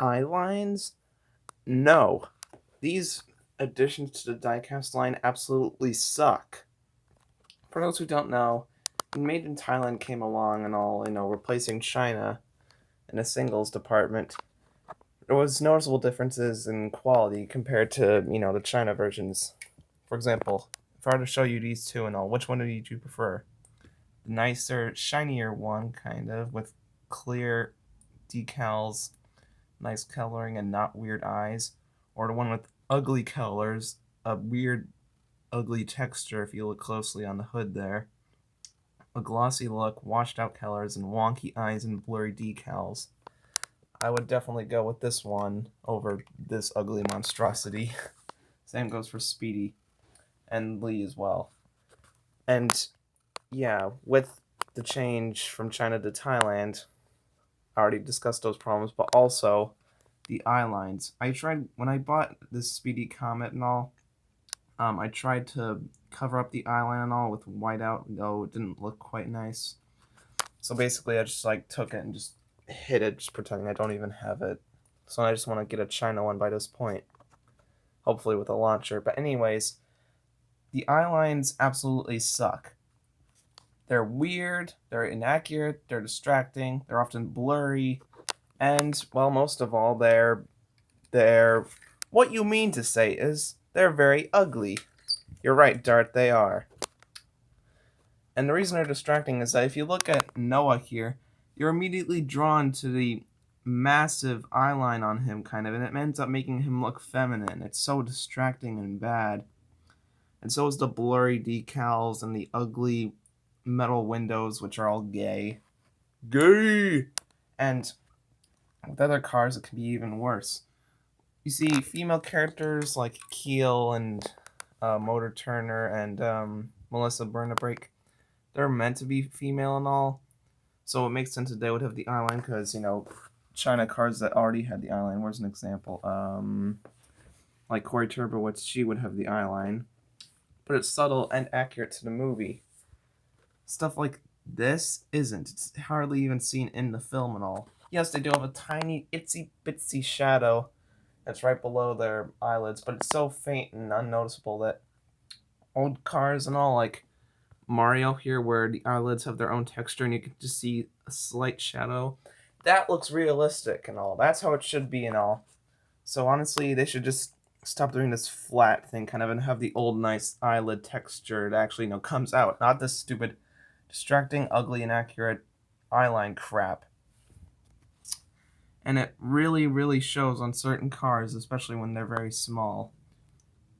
Eyelines? No. These additions to the diecast line absolutely suck. For those who don't know, Made in Thailand came along and all, replacing China in a singles department. There was noticeable differences in quality compared to, the China versions. For example, if I were to show you these two and all, which one do you prefer? The nicer, shinier one, kind of, with clear decals, nice coloring, and not weird eyes, or the one with ugly colors, a weird, ugly texture if you look closely on the hood there, a glossy look, washed out colors, and wonky eyes and blurry decals. I would definitely go with this one over this ugly monstrosity. Same goes for Speedy and Lee as well. And yeah, with the change from China to Thailand, I already discussed those problems, but also the eye lines. I tried when I bought this Speedy Comet and all. I tried to cover up the eye line and all with whiteout, though it didn't look quite nice. So basically, I just like took it and just hid it, just pretending I don't even have it. So I just want to get a China one by this point, hopefully with a launcher. But anyways, the eye lines absolutely suck. They're weird, they're inaccurate, they're distracting, they're often blurry, and well, most of all, they're what you mean to say is they're very ugly. You're right, Dart, they are. And the reason they're distracting is that if you look at Noah here, you're immediately drawn to the massive eyeline on him, kind of, and it ends up making him look feminine. It's so distracting and bad. And so is the blurry decals and the ugly metal windows, which are all gay. Gay! And with other cars, it can be even worse. You see female characters like Keel and Motor Turner and Melissa Burnabrake. They're meant to be female and all, so it makes sense that they would have the eyeline because China cars that already had the eyeline. Where's an example? Like Corey Turbowitz, she would have the eyeline, but it's subtle and accurate to the movie. Stuff like this isn't. It's hardly even seen in the film and all. Yes, they do have a tiny itsy bitsy shadow that's right below their eyelids, but it's so faint and unnoticeable that old cars and all, like Mario here, where the eyelids have their own texture and you can just see a slight shadow, that looks realistic and all. That's how it should be and all. So honestly, they should just stop doing this flat thing kind of and have the old nice eyelid texture that actually comes out, not this stupid, distracting, ugly, inaccurate eyeline crap. And it really, really shows on certain cars, especially when they're very small.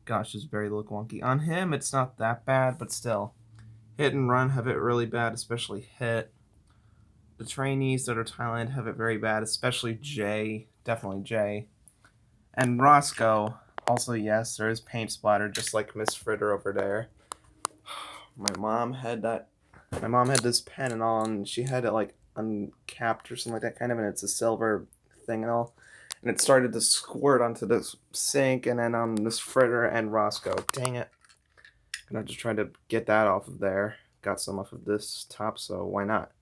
Gosh, this very look wonky. On him, it's not that bad, but still. Hit and Run have it really bad, especially Hit. The trainees that are Thailand have it very bad, especially Jay. Definitely Jay. And Roscoe, also, yes, there is paint splatter, just like Miss Fritter over there. My mom had that. My mom had this pen and all, and she had it like uncapped or something like that, kind of, and it's a silver thing and all. And it started to squirt onto this sink and then on Miss Fritter and Roscoe. Dang it. And I just tried to get that off of there. Got some off of this top, so why not?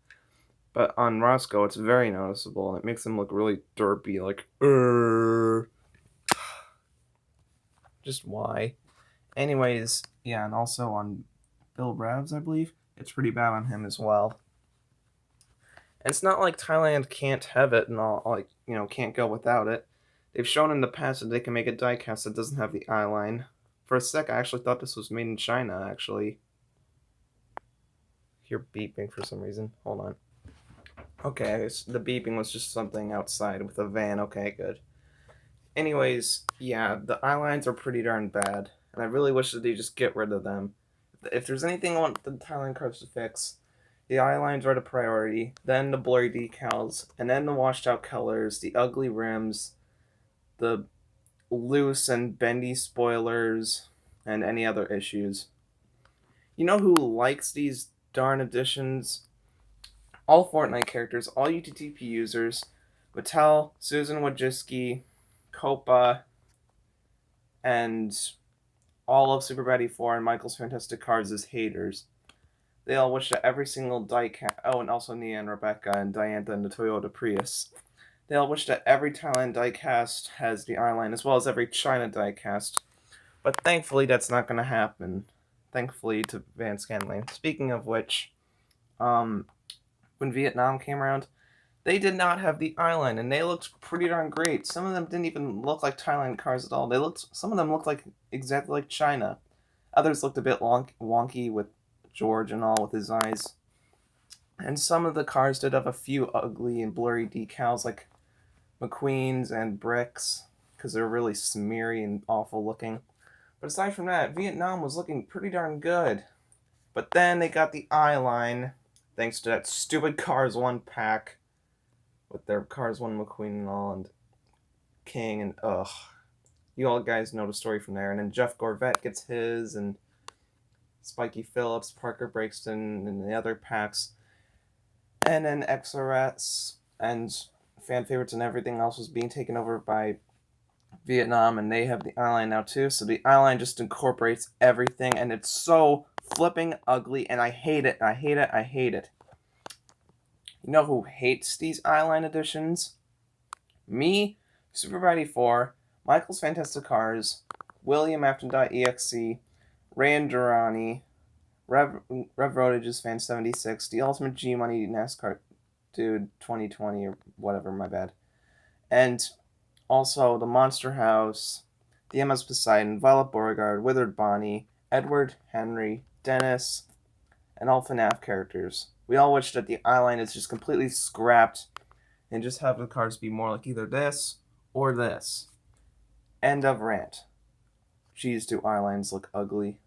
But on Roscoe, it's very noticeable, and it makes him look really derpy, like, just why? Anyways, yeah, and also on Bill Ravs, I believe, it's pretty bad on him as well. And it's not like Thailand can't have it and all, like, can't go without it. They've shown in the past that they can make a diecast that doesn't have the eyeline. For a sec, I actually thought this was made in China, actually. Hear beeping for some reason. Hold on. Okay, the beeping was just something outside with a van. Okay, good. Anyways, yeah, the eyelines are pretty darn bad, and I really wish that they just get rid of them. If there's anything I want the Thailand cars to fix, the eyelines are the priority, then the blurry decals, and then the washed out colors, the ugly rims, the loose and bendy spoilers, and any other issues. You know who likes these darn additions? All Fortnite characters, all UTTP users, Mattel, Susan Wojcicki, Copa, and all of Super Batty 4 and Michael's Fantastic Cards as haters. They all wish that every single diecast, oh, and also Nia and Rebecca and Diantha and the Toyota Prius. They all wish that every Thailand diecast has the eyeline, as well as every China diecast. But thankfully, that's not going to happen. Thankfully to Van Scanlane. Speaking of which, when Vietnam came around, they did not have the eyeline, and they looked pretty darn great. Some of them didn't even look like Thailand cars at all. Some of them looked like exactly like China. Others looked a bit wonky with George and all with his eyes. And some of the cars did have a few ugly and blurry decals, like McQueen's and Brick's, because they're really smeary and awful looking. But aside from that, Vietnam was looking pretty darn good. But then they got the eyeline, thanks to that stupid Cars 1 pack with their Cars 1 McQueen and all, and King, and ugh. You all guys know the story from there. And then Jeff Gorvette gets his, and Spiky Phillips, Parker Breakston, and the other packs. And then XRS and fan favorites and everything else was being taken over by Vietnam, and they have the eyeline now too. So the eyeline just incorporates everything, and it's so flipping ugly, and I hate it. I hate it. I hate it. You know who hates these eyeline editions? Me, Super94, Michael's Fantastic Cars, William Afton.exe, Ray Durrani, Rev Rotage's Fan 76, the Ultimate G Money NASCAR Dude 2020 or whatever, my bad. And also the Monster House, the MS Poseidon, Violet Beauregard, Withered Bonnie, Edward Henry, Dennis, and all FNAF characters. We all wish that the eyeline is just completely scrapped and just have the cars be more like either this or this. End of rant. Geez, do eyelines look ugly.